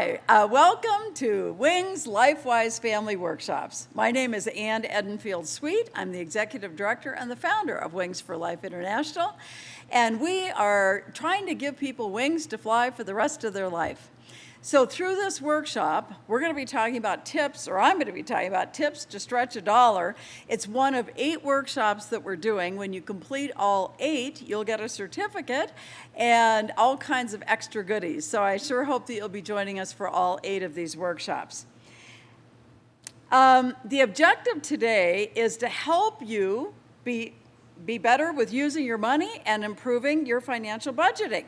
Welcome to Wings LifeWise Family Workshops. My name is Ann Edenfield Sweet. I'm the Executive Director and the founder of Wings for Life International, and we are trying to give people wings to fly for the rest of their life. So through this workshop, we're going to be talking about tips, or I'm going to be talking about tips to stretch $1. It's one of 8 workshops that we're doing. When you complete all 8, you'll get a certificate and all kinds of extra goodies. So I sure hope that you'll be joining us for all 8 of these workshops. The objective today is to help you be better with using your money and improving your financial budgeting.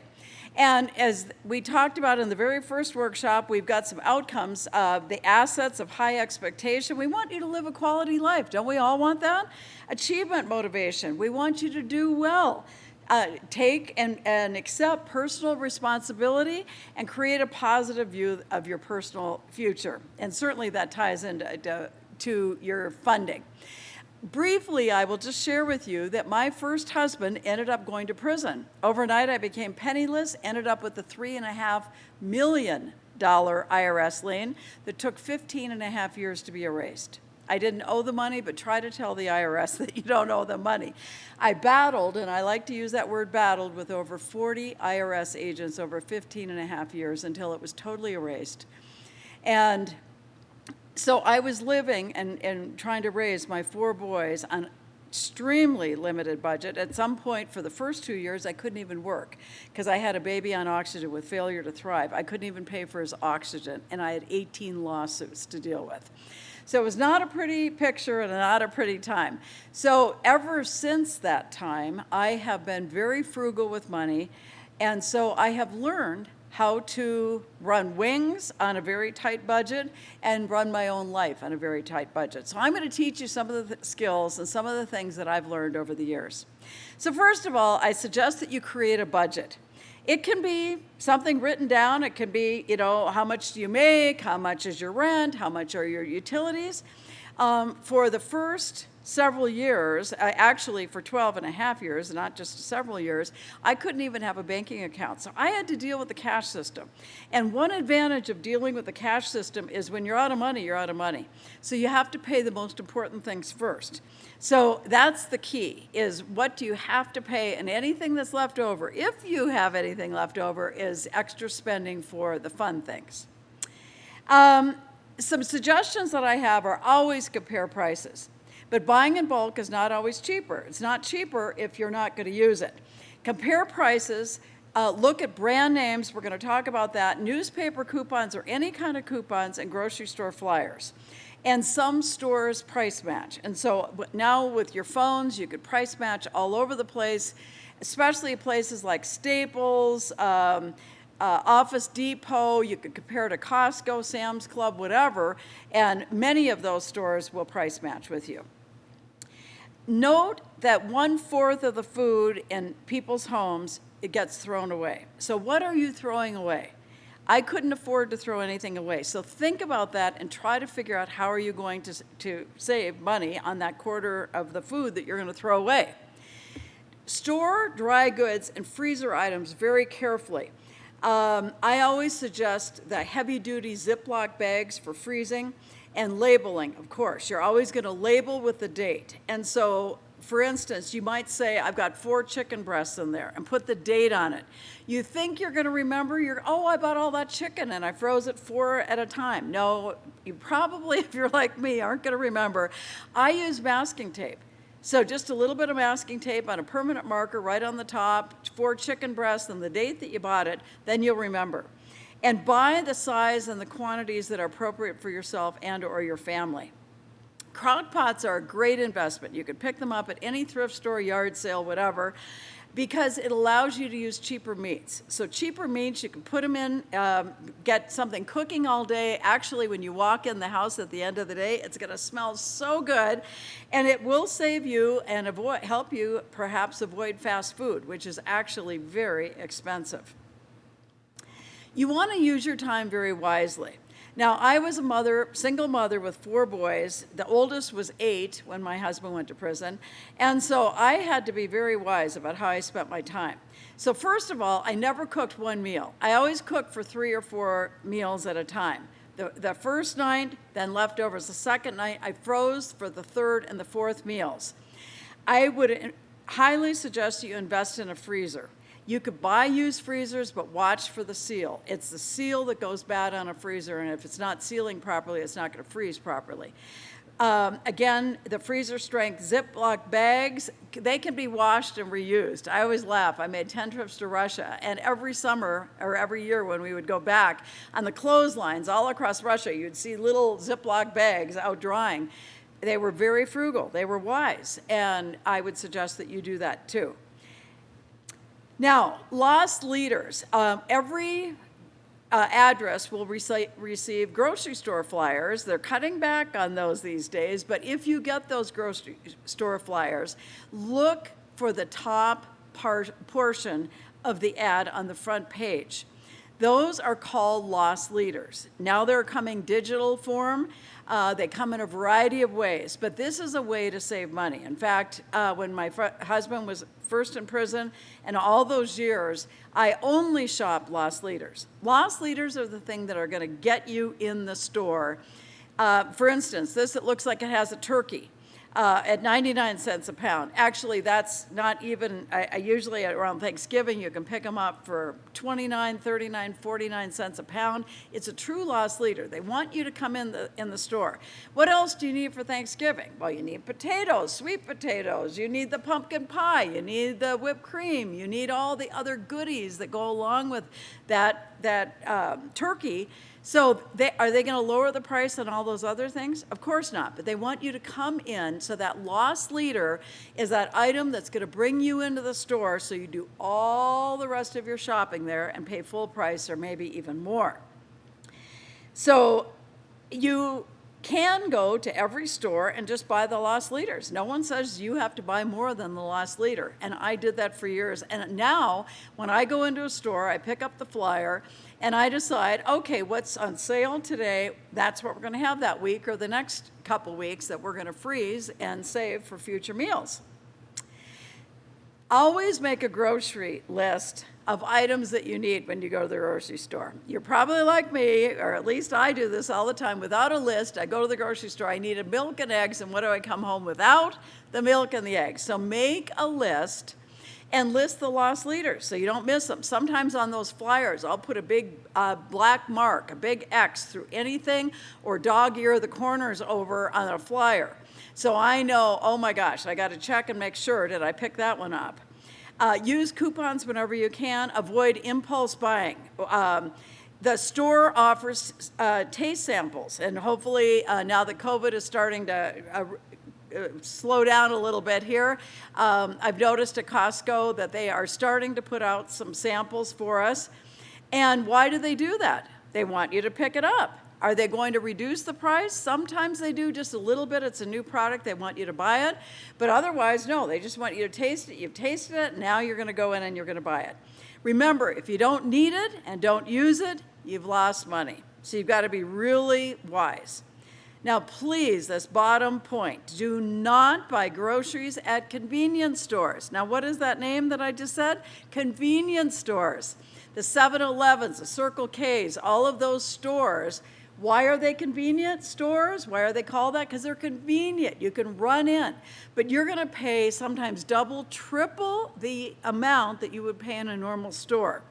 And as we talked about in the very first workshop, we've got some outcomes of the assets of high expectation. We want you to live a quality life. Don't we all want that? Achievement motivation. We want you to do well. Take and accept personal responsibility and create a positive view of your personal future. And certainly that ties into your funding. Briefly, I will just share with you that my first husband ended up going to prison. Overnight, I became penniless, ended up with a $3.5 million IRS lien that took 15.5 years to be erased. I didn't owe the money, but try to tell the IRS that you don't owe them money. I battled, and I like to use that word battled, with over 40 IRS agents over 15.5 years until it was totally erased. And so I was living and trying to raise my 4 boys on extremely limited budget. At some point for the first 2 years, I couldn't even work because I had a baby on oxygen with failure to thrive. I couldn't even pay for his oxygen, and I had 18 lawsuits to deal with. So it was not a pretty picture and not a pretty time. So ever since that time, I have been very frugal with money, and so I have learned how to run Wings on a very tight budget and run my own life on a very tight budget. So I'm going to teach you some of the skills and some of the things that I've learned over the years. So first of all, I suggest that you create a budget. It can be something written down. It can be, how much do you make? How much is your rent? How much are your utilities? For the first several years, actually for 12.5 years, not just several years, I couldn't even have a banking account. So I had to deal with the cash system. And one advantage of dealing with the cash system is when you're out of money, you're out of money. So you have to pay the most important things first. So that's the key, is what do you have to pay, and anything that's left over, if you have anything left over, is extra spending for the fun things. Some suggestions that I have are always compare prices. But buying in bulk is not always cheaper. It's not cheaper if you're not going to use it. Compare prices. Look at brand names. We're going to talk about that. Newspaper coupons or any kind of coupons, and grocery store flyers. And some stores price match. And so now with your phones, you could price match all over the place, especially places like Staples, Office Depot. You could compare to Costco, Sam's Club, whatever, and many of those stores will price match with you. Note that 1/4 of the food in people's homes, it gets thrown away. So what are you throwing away? I couldn't afford to throw anything away. So think about that and try to figure out how are you going to save money on that 1/4 of the food that you're going to throw away. Store dry goods and freezer items very carefully. I always suggest the heavy-duty Ziploc bags for freezing, and labeling, of course. You're always going to label with the date. And so, for instance, you might say, I've got 4 chicken breasts in there, and put the date on it. You think you're going to remember, I bought all that chicken and I froze it 4 at a time. No, you probably, if you're like me, aren't going to remember. I use masking tape. So just a little bit of masking tape on a permanent marker right on the top, 4 chicken breasts and the date that you bought it, then you'll remember. And buy the size and the quantities that are appropriate for yourself and or your family. Crock pots are a great investment. You could pick them up at any thrift store, yard sale, whatever, because it allows you to use cheaper meats. So cheaper meats, you can put them in, get something cooking all day. Actually, when you walk in the house at the end of the day, it's going to smell so good, and it will save you and help you perhaps avoid fast food, which is actually very expensive. You want to use your time very wisely. Now, I was a mother, single mother with 4 boys. The oldest was 8 when my husband went to prison. And so I had to be very wise about how I spent my time. So first of all, I never cooked one meal. I always cooked for 3 or 4 meals at a time. The first night, then leftovers. The second night, I froze for the third and the fourth meals. I would highly suggest you invest in a freezer. You could buy used freezers, but watch for the seal. It's the seal that goes bad on a freezer, and if it's not sealing properly, it's not going to freeze properly. Again, the freezer strength Ziploc bags, they can be washed and reused. I always laugh. I made 10 trips to Russia, and every summer or every year when we would go back, on the clotheslines all across Russia, you'd see little Ziploc bags out drying. They were very frugal. They were wise, and I would suggest that you do that too. Now, lost leaders. Every address will receive grocery store flyers. They're cutting back on those these days, but if you get those grocery store flyers, look for the top portion of the ad on the front page. Those are called lost leaders. Now they're coming digital form. They come in a variety of ways, but this is a way to save money. In fact, when my husband was first in prison, and all those years, I only shopped lost leaders. Lost leaders are the thing that are going to get you in the store. For instance, this, it looks like it has a turkey at 99 cents a pound. Actually, that's not even, I usually around Thanksgiving, you can pick them up for 29, 39, 49 cents a pound. It's a true lost leader. They want you to come in the store. What else do you need for Thanksgiving? Well, you need potatoes, sweet potatoes. You need the pumpkin pie. You need the whipped cream. You need all the other goodies that go along with that turkey. So are they going to lower the price on all those other things? Of course not, but they want you to come in, so that lost leader is that item that's going to bring you into the store so you do all the rest of your shopping there and pay full price or maybe even more. So you can go to every store and just buy the lost leaders. No one says you have to buy more than the lost leader, and I did that for years. And now, when I go into a store, I pick up the flyer, and I decide, okay, what's on sale today, that's what we're going to have that week or the next couple weeks that we're going to freeze and save for future meals. Always make a grocery list of items that you need when you go to the grocery store. You're probably like me, or at least I do this all the time. Without a list, I go to the grocery store, I needed milk and eggs, and what do I come home without? The milk and the eggs. So make a list and list the lost leaders so you don't miss them. Sometimes on those flyers, I'll put a big black mark, a big X through anything, or dog ear the corners over on a flyer. So I know, oh my gosh, I got to check and make sure, did I pick that one up? Use coupons whenever you can. Avoid impulse buying. The store offers taste samples, and hopefully now that COVID is starting to slow down a little bit here, I've noticed at Costco that they are starting to put out some samples for us. And why do they do that? They want you to pick it up. Are they going to reduce the price? Sometimes they do, just a little bit. It's a new product. They want you to buy it. But otherwise, no. They just want you to taste it. You've tasted it. Now you're going to go in and you're going to buy it. Remember, if you don't need it and don't use it, you've lost money. So you've got to be really wise. Now, please, this bottom point, do not buy groceries at convenience stores. Now, what is that name that I just said? Convenience stores. The 7-Elevens, the Circle Ks, all of those stores. Why are they convenient stores? Why are they called that? Because they're convenient. You can run in. But you're going to pay sometimes double, triple the amount that you would pay in a normal store.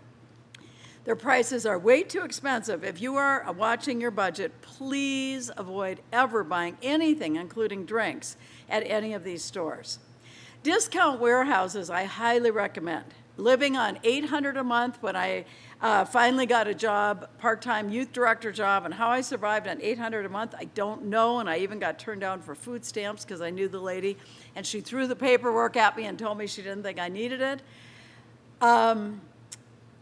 Their prices are way too expensive. If you are watching your budget, please avoid ever buying anything, including drinks, at any of these stores. Discount warehouses, I highly recommend. Living on $800 a month when I finally got a job, part-time youth director job, and how I survived on $800 a month, I don't know, and I even got turned down for food stamps because I knew the lady, and she threw the paperwork at me and told me she didn't think I needed it.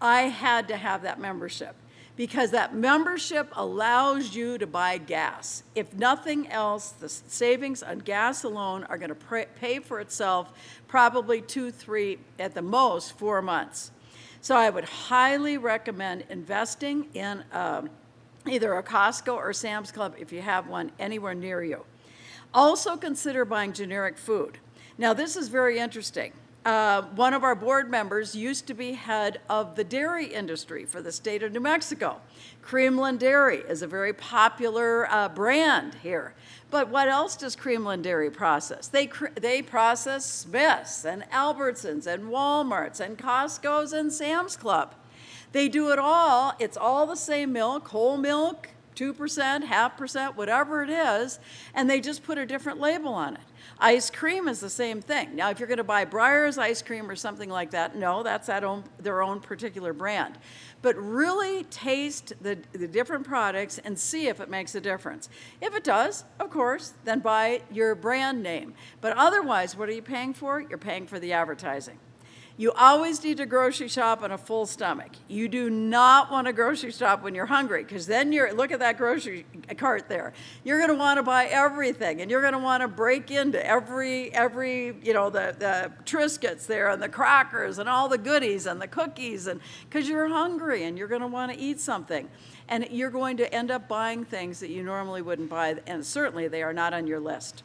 I had to have that membership because that membership allows you to buy gas. If nothing else, the savings on gas alone are going to pay for itself probably 2, 3, at the most 4 months. So I would highly recommend investing in either a Costco or Sam's Club if you have one anywhere near you. Also consider buying generic food. Now, this is very interesting. One of our board members used to be head of the dairy industry for the state of New Mexico. Creamland Dairy is a very popular brand here. But what else does Creamland Dairy process? They process Smith's and Albertsons and Walmart's and Costco's and Sam's Club. They do it all. It's all the same milk, whole milk, 2%, 0.5%, whatever it is, and they just put a different label on it. Ice cream is the same thing. Now, if you're going to buy Breyer's ice cream or something like that, no, that's their own particular brand. But really taste the different products and see if it makes a difference. If it does, of course, then buy your brand name. But otherwise, what are you paying for? You're paying for the advertising. You always need to grocery shop on a full stomach. You do not want to grocery shop when you're hungry, because then look at that grocery cart there. You're going to want to buy everything, and you're going to want to break into every the Triscuits there and the crackers and all the goodies and the cookies, and because you're hungry and you're going to want to eat something. And you're going to end up buying things that you normally wouldn't buy, and certainly they are not on your list.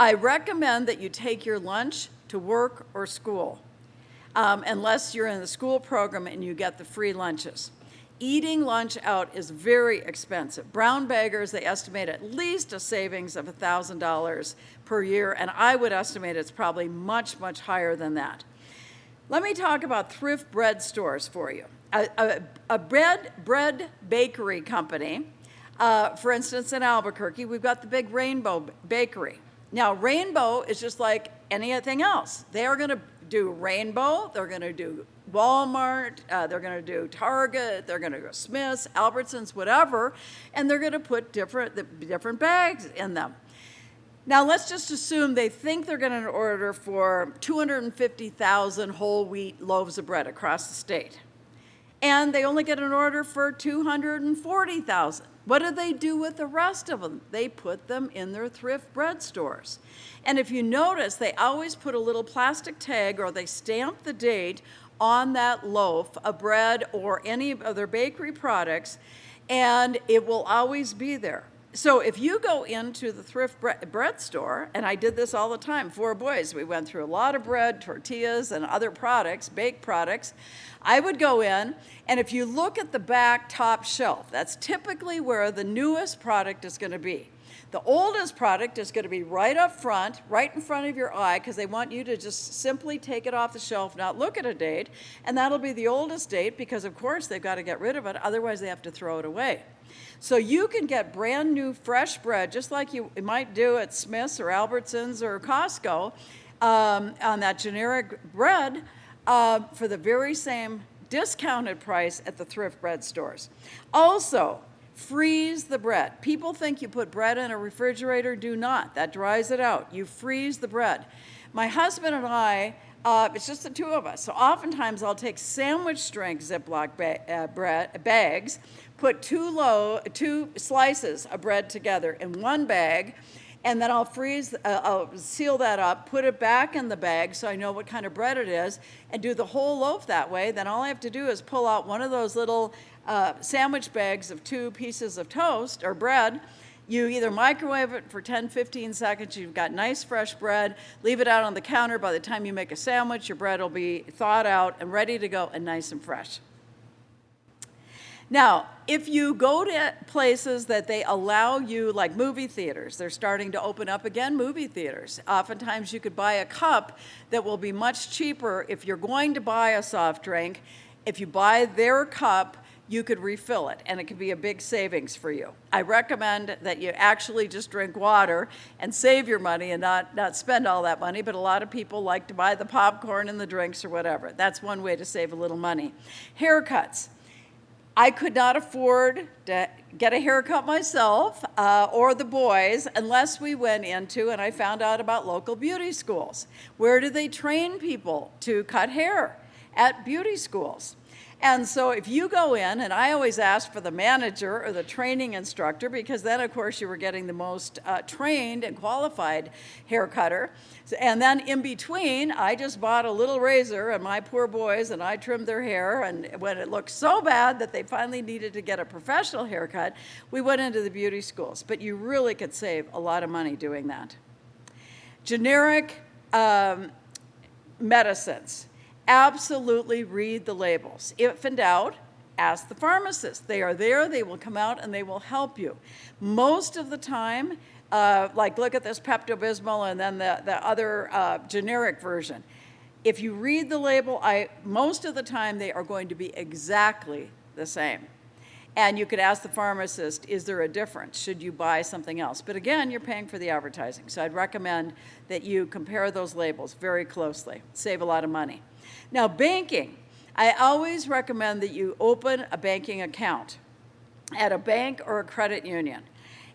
I recommend that you take your lunch to work or school, unless you're in the school program and you get the free lunches. Eating lunch out is very expensive. Brown baggers, they estimate at least a savings of $1,000 per year, and I would estimate it's probably much, much higher than that. Let me talk about thrift bread stores for you. A bread bakery company, for instance, in Albuquerque, we've got the big Rainbow Bakery. Now, Rainbow is just like anything else. They are going to do Rainbow, they're going to do Walmart, they're going to do Target, they're going to go Smith's, Albertsons, whatever, and they're going to put different bags in them. Now, let's just assume they think they're going to order for 250,000 whole wheat loaves of bread across the state, and they only get an order for 240,000. What do they do with the rest of them? They put them in their thrift bread stores. And if you notice, they always put a little plastic tag, or they stamp the date on that loaf of bread or any of their bakery products, and it will always be there. So if you go into the thrift bread store, and I did this all the time, 4 boys, we went through a lot of bread, tortillas, and other products, baked products. I would go in, and if you look at the back top shelf, that's typically where the newest product is going to be. The oldest product is going to be right up front, right in front of your eye, because they want you to just simply take it off the shelf, not look at a date, and that'll be the oldest date, because of course they've got to get rid of it, otherwise they have to throw it away. So you can get brand new fresh bread, just like you might do at Smith's or Albertsons or Costco, on that generic bread, for the very same discounted price at the thrift bread stores. Also, freeze the bread. People think you put bread in a refrigerator. Do not. That dries it out. You freeze the bread. My husband and I, it's just the two of us, so oftentimes I'll take sandwich strength Ziploc bags, put 2 slices of bread together in one bag, and then I'll seal that up, put it back in the bag so I know what kind of bread it is, and do the whole loaf that way. Then all I have to do is pull out one of those little sandwich bags of 2 pieces of toast or bread. You either microwave it for 10, 15 seconds, you've got nice fresh bread, leave it out on the counter. By the time you make a sandwich, your bread will be thawed out and ready to go and nice and fresh. Now, if you go to places that they allow you, like movie theaters, they're starting to open up again, movie theaters. Oftentimes you could buy a cup that will be much cheaper. If you're going to buy a soft drink, if you buy their cup, you could refill it, and it could be a big savings for you. I recommend that you actually just drink water and save your money and not spend all that money, but a lot of people like to buy the popcorn and the drinks or whatever. That's one way to save a little money. Haircuts. I could not afford to get a haircut myself or the boys unless we went into, and I found out about local beauty schools. Where do they train people to cut hair? At beauty schools. And so if you go in, and I always ask for the manager or the training instructor, because then, of course, you were getting the most trained and qualified hair cutter. And then in between, I just bought a little razor, and my poor boys, and I trimmed their hair. And when it looked so bad that they finally needed to get a professional haircut, we went into the beauty schools. But you really could save a lot of money doing that. Generic medicines. Absolutely read the labels. If in doubt, ask the pharmacist. They are there, they will come out, and they will help you. Most of the time, like look at this Pepto-Bismol and then the other generic version. If you read the label, most of the time they are going to be exactly the same. And you could ask the pharmacist, is there a difference? Should you buy something else? But again, you're paying for the advertising. So I'd recommend that you compare those labels very closely. Save a lot of money. Now, banking. I always recommend that you open a banking account at a bank or a credit union.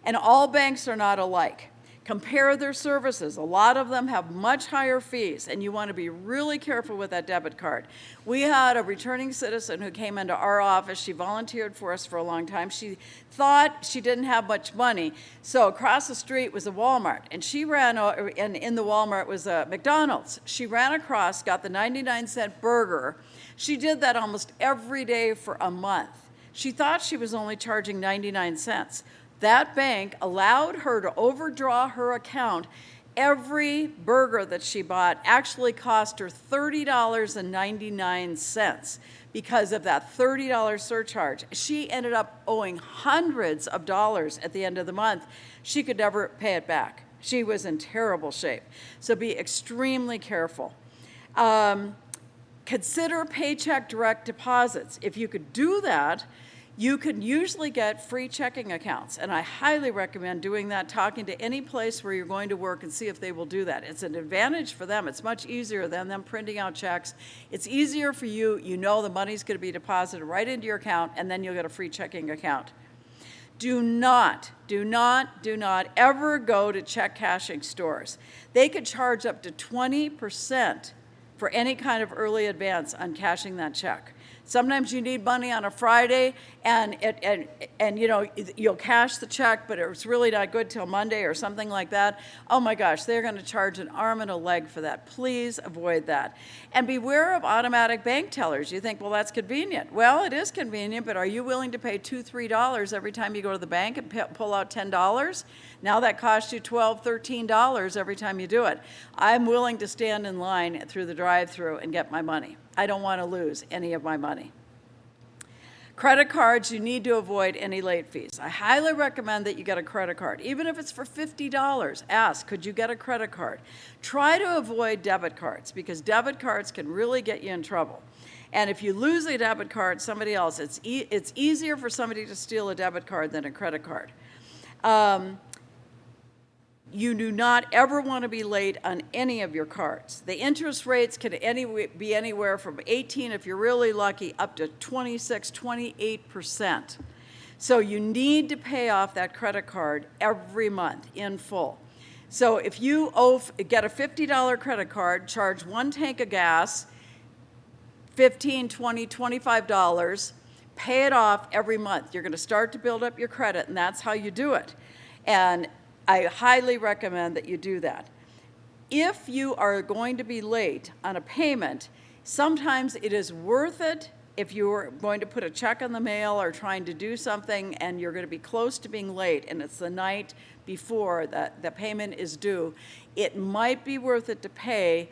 And all banks are not alike. Compare their services. A lot of them have much higher fees, and you want to be really careful with that debit card. We had a returning citizen who came into our office. She volunteered for us for a long time. She thought she didn't have much money, so across the street was a Walmart, and she ran, and in the Walmart was a McDonald's. She ran across, got the 99-cent burger. She did that almost every day for a month. She thought she was only charging 99 cents. That bank allowed her to overdraw her account. Every burger that she bought actually cost her $30.99 because of that $30 surcharge. She ended up owing hundreds of dollars at the end of the month. She could never pay it back. She was in terrible shape. So be extremely careful. Consider paycheck direct deposits. If you could do that, you can usually get free checking accounts, and I highly recommend doing that, talking to any place where you're going to work and see if they will do that. It's an advantage for them. It's much easier than them printing out checks. It's easier for you. You know the money's going to be deposited right into your account, and then you'll get a free checking account. Do not ever go to check cashing stores. They could charge up to 20% for any kind of early advance on cashing that check. Sometimes you need money on a Friday, and you know, you'll cash the check, but it's really not good till Monday or something like that. Oh my gosh, they're going to charge an arm and a leg for that. Please avoid that. And beware of automatic bank tellers. You think, well, that's convenient. Well, it is convenient, but are you willing to pay $2, $3 every time you go to the bank and pull out $10? Now that costs you $12, $13 every time you do it. I'm willing to stand in line through the drive-thru and get my money. I don't want to lose any of my money. Credit cards, you need to avoid any late fees. I highly recommend that you get a credit card. Even if it's for $50, ask, could you get a credit card? Try to avoid debit cards, because debit cards can really get you in trouble. And if you lose a debit card, somebody else, it's easier for somebody to steal a debit card than a credit card. You do not ever want to be late on any of your cards. The interest rates can be anywhere from 18, if you're really lucky, up to 26, 28%. So you need to pay off that credit card every month in full. So if you get a $50 credit card, charge one tank of gas, $15, $20, $25, pay it off every month. You're going to start to build up your credit, and that's how you do it. And I highly recommend that you do that. If you are going to be late on a payment, sometimes it is worth it if you're going to put a check in the mail or trying to do something and you're going to be close to being late and it's the night before the payment is due. It might be worth it to pay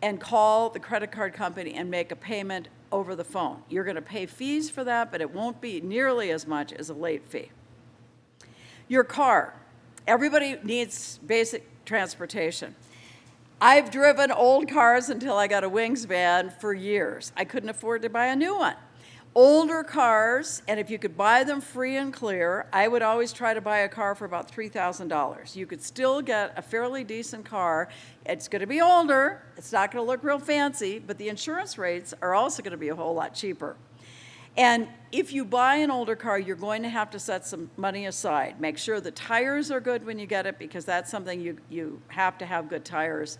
and call the credit card company and make a payment over the phone. You're going to pay fees for that, but it won't be nearly as much as a late fee. Your car. Everybody needs basic transportation. I've driven old cars until I got a Wings van for years. I couldn't afford to buy a new one. Older cars, and if you could buy them free and clear, I would always try to buy a car for about $3,000. You could still get a fairly decent car. It's going to be older. It's not going to look real fancy, but the insurance rates are also going to be a whole lot cheaper. And if you buy an older car, you're going to have to set some money aside. Make sure the tires are good when you get it, because that's something you have to have good tires.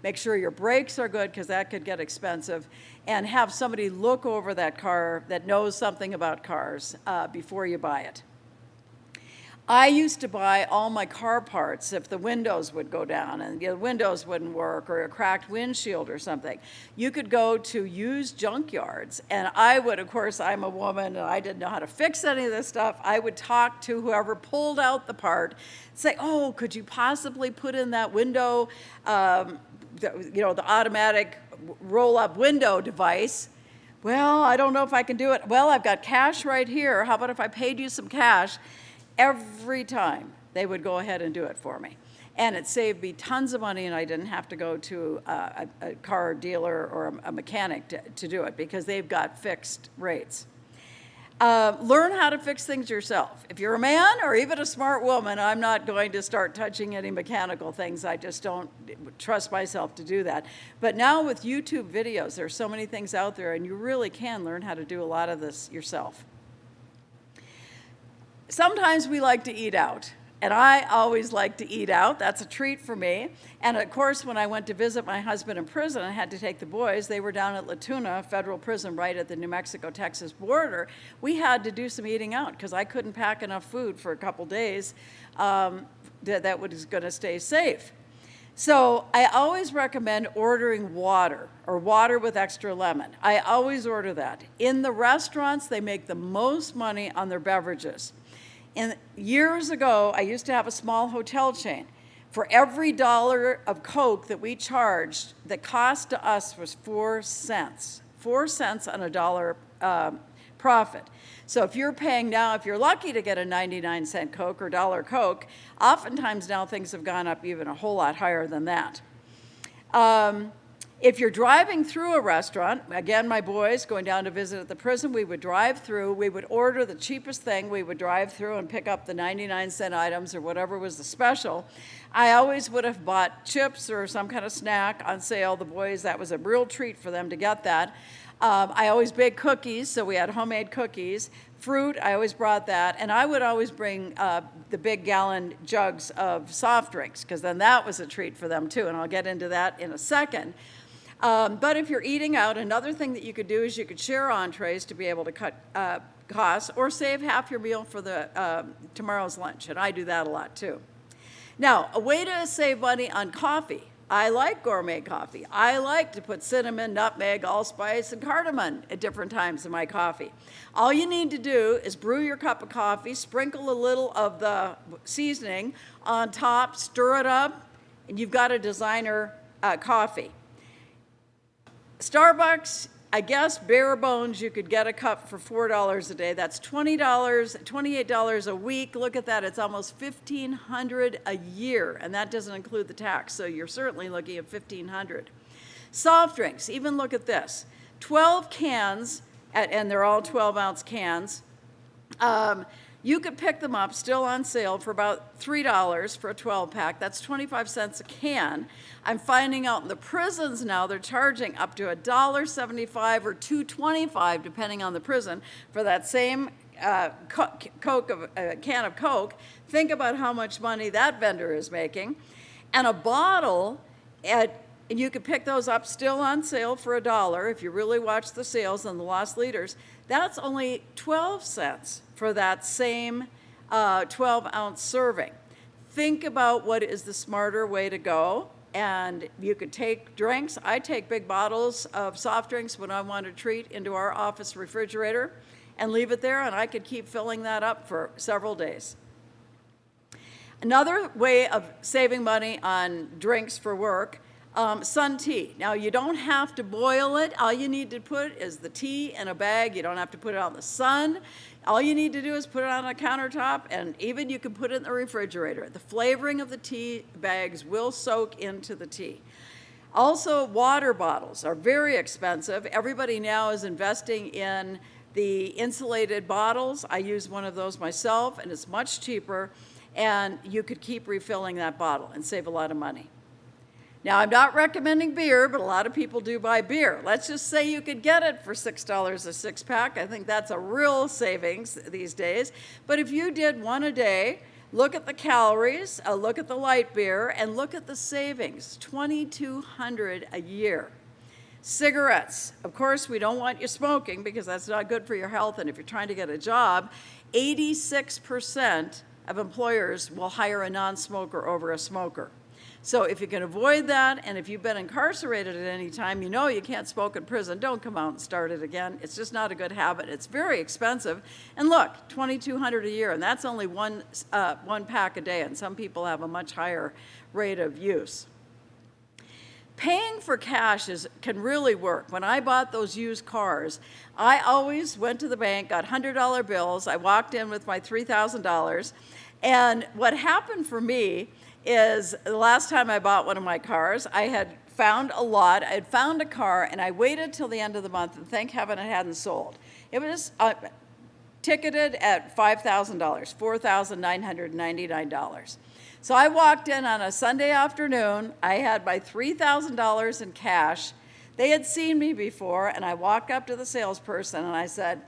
Make sure your brakes are good, because that could get expensive. And have somebody look over that car that knows something about cars before you buy it. I used to buy all my car parts if the windows would go down and the windows wouldn't work, or a cracked windshield or something. You could go to used junkyards, and I would, of course, I'm a woman and I didn't know how to fix any of this stuff. I would talk to whoever pulled out the part, say, oh, could you possibly put in that window, the automatic roll-up window device? Well, I don't know if I can do it. Well, I've got cash right here. How about if I paid you some cash? Every time they would go ahead and do it for me. And it saved me tons of money, and I didn't have to go to a car dealer or a mechanic to do it, because they've got fixed rates. Learn how to fix things yourself. If you're a man or even a smart woman, I'm not going to start touching any mechanical things. I just don't trust myself to do that. But now with YouTube videos, there's so many things out there, and you really can learn how to do a lot of this yourself. Sometimes we like to eat out, and I always like to eat out. That's a treat for me. And of course, when I went to visit my husband in prison, I had to take the boys. They were down at La Tuna federal prison right at the New Mexico-Texas border. We had to do some eating out because I couldn't pack enough food for a couple days that was going to stay safe. So I always recommend ordering water, or water with extra lemon. I always order that. In the restaurants, they make the most money on their beverages. And years ago, I used to have a small hotel chain. For every $1 of Coke that we charged, the cost to us was 4 cents. 4 cents on a $1 profit. So if you're paying now, if you're lucky to get a 99-cent Coke or $1 Coke, oftentimes now things have gone up even a whole lot higher than that. If you're driving through a restaurant, again, my boys going down to visit at the prison, we would drive through, we would order the cheapest thing, we would drive through and pick up the 99-cent items or whatever was the special. I always would have bought chips or some kind of snack on sale. The boys, that was a real treat for them to get that. I always baked cookies, so we had homemade cookies. Fruit, I always brought that. And I would always bring the big gallon jugs of soft drinks, because then that was a treat for them too, and I'll get into that in a second. But if you're eating out, another thing that you could do is you could share entrees to be able to cut costs, or save half your meal for the tomorrow's lunch, and I do that a lot too. Now, a way to save money on coffee. I like gourmet coffee. I like to put cinnamon, nutmeg, allspice, and cardamom at different times in my coffee. All you need to do is brew your cup of coffee, sprinkle a little of the seasoning on top, stir it up, and you've got a designer coffee. Starbucks, I guess bare bones, you could get a cup for $4 a day. That's $20, $28 a week. Look at that, it's almost $1,500 a year, and that doesn't include the tax, so you're certainly looking at $1,500. Soft drinks, even look at this. 12 cans, and they're all 12-ounce cans. You could pick them up, still on sale, for about $3 for a 12-pack. That's 25 cents a can. I'm finding out in the prisons now they're charging up to $1.75 or $2.25, depending on the prison, for that same can of Coke. Think about how much money that vendor is making. And a bottle, and you could pick those up still on sale for $1 if you really watch the sales and the lost leaders. That's only 12 cents for that same 12-ounce serving. Think about what is the smarter way to go. And you could take drinks. I take big bottles of soft drinks when I want a treat into our office refrigerator and leave it there, and I could keep filling that up for several days. Another way of saving money on drinks for work, sun tea. Now, you don't have to boil it. All you need to put is the tea in a bag. You don't have to put it out in the sun. All you need to do is put it on a countertop, and even you can put it in the refrigerator. The flavoring of the tea bags will soak into the tea. Also, water bottles are very expensive. Everybody now is investing in the insulated bottles. I use one of those myself, and it's much cheaper, and you could keep refilling that bottle and save a lot of money. Now, I'm not recommending beer, but a lot of people do buy beer. Let's just say you could get it for $6 a six-pack. I think that's a real savings these days. But if you did one a day, Look at the calories, look at the light beer, and look at the savings, $2,200 a year. Cigarettes, of course, we don't want you smoking because that's not good for your health, and if you're trying to get a job, 86% of employers will hire a non-smoker over a smoker. So if you can avoid that, and if you've been incarcerated at any time, you know you can't smoke in prison, don't come out and start it again. It's just not a good habit. It's very expensive. And look, $2,200 a year, and that's only one pack a day, and some people have a much higher rate of use. Paying for cash can really work. When I bought those used cars, I always went to the bank, got $100 bills. I walked in with my $3,000. And what happened for me is the last time I bought one of my cars, I had found a lot. I had found a car, and I waited till the end of the month, and thank heaven it hadn't sold. It was ticketed at $5,000, $4,999. So I walked in on a Sunday afternoon. I had my $3,000 in cash. They had seen me before, and I walked up to the salesperson, and I said,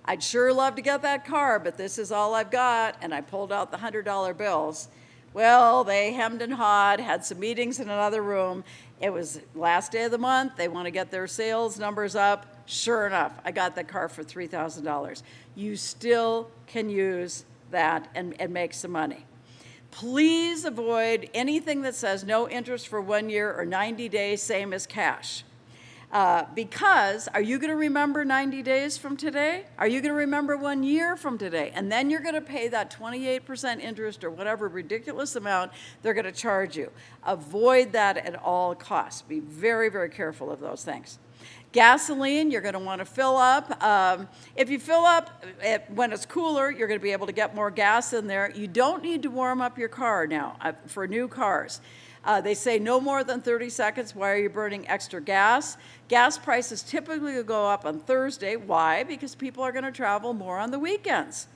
I'd sure love to get that car, but this is all I've got, and I pulled out the $100 bills. Well, they hemmed and hawed, had some meetings in another room. It was last day of the month. They want to get their sales numbers up. Sure enough, I got that car for $3,000. You still can use that and make some money. Please avoid anything that says no interest for 1 year or 90 days, same as cash. Because are you going to remember 90 days from today? Are you going to remember 1 year from today? And then you're going to pay that 28% interest or whatever ridiculous amount they're going to charge you. Avoid that at all costs. Be very, very careful of those things. Gasoline, you're going to want to fill up. If you fill up when it's cooler, you're going to be able to get more gas in there. You don't need to warm up your car now for new cars. They say no more than 30 seconds. Why are you burning extra gas? Gas prices typically go up on Thursday. Why? Because people are going to travel more on the weekends.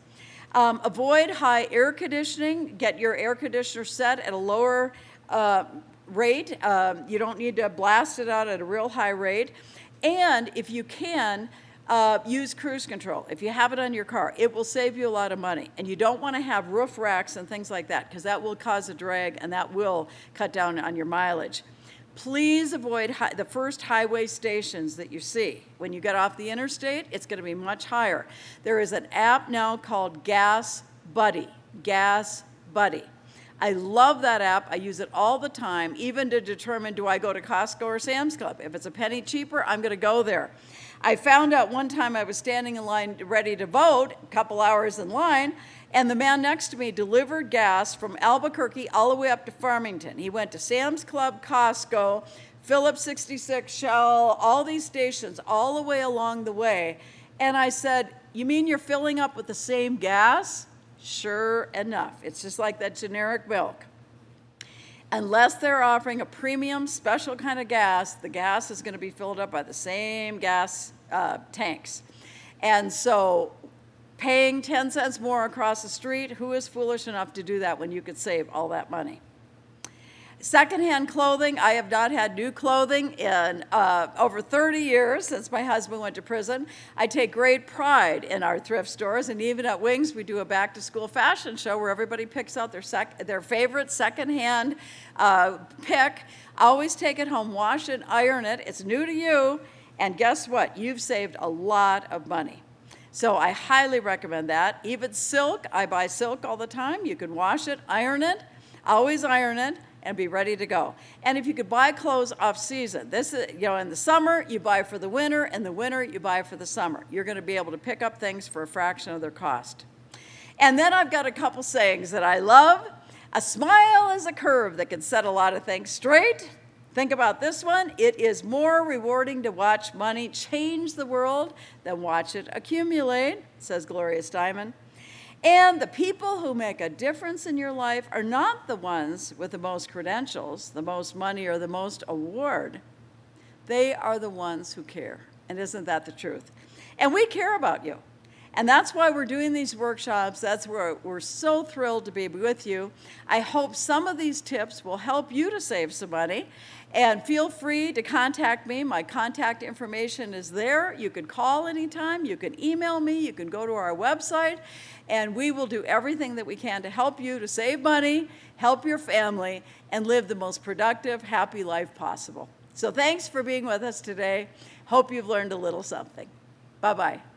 Avoid high air conditioning. Get your air conditioner set at a lower rate. You don't need to blast it out at a real high rate. And if you can, use cruise control. If you have it on your car, it will save you a lot of money. And you don't want to have roof racks and things like that because that will cause a drag and that will cut down on your mileage. Please avoid the first highway stations that you see. When you get off the interstate, it's going to be much higher. There is an app now called Gas Buddy. Gas Buddy. I love that app. I use it all the time, even to determine, do I go to Costco or Sam's Club? If it's a penny cheaper, I'm going to go there. I found out one time I was standing in line ready to vote, a couple hours in line, and the man next to me delivered gas from Albuquerque all the way up to Farmington. He went to Sam's Club, Costco, Phillips 66, Shell, all these stations all the way along the way. And I said, you mean you're filling up with the same gas? Sure enough, it's just like that generic milk. Unless they're offering a premium special kind of gas, the gas is going to be filled up by the same gas tanks. And so paying 10 cents more across the street, who is foolish enough to do that when you could save all that money? Secondhand clothing. I have not had new clothing in over 30 years since my husband went to prison. I take great pride in our thrift stores, and even at Wings, we do a back-to-school fashion show where everybody picks out their favorite secondhand pick. Always take it home, wash it, iron it. It's new to you, and guess what? You've saved a lot of money. So I highly recommend that. Even silk, I buy silk all the time. You can wash it, iron it, always iron it, and be ready to go. And if you could buy clothes off season, this is, in the summer, you buy for the winter, and the winter, you buy for the summer. You're going to be able to pick up things for a fraction of their cost. And then I've got a couple sayings that I love. A smile is a curve that can set a lot of things straight. Think about this one. It is more rewarding to watch money change the world than watch it accumulate, says Gloria Steinem. And the people who make a difference in your life are not the ones with the most credentials, the most money, or the most award. They are the ones who care. And isn't that the truth? And we care about you. And that's why we're doing these workshops. That's where we're so thrilled to be with you. I hope some of these tips will help you to save some money. And feel free to contact me. My contact information is there. You can call anytime. You can email me. You can go to our website. And we will do everything that we can to help you to save money, help your family, and live the most productive, happy life possible. So thanks for being with us today. Hope you've learned a little something. Bye-bye.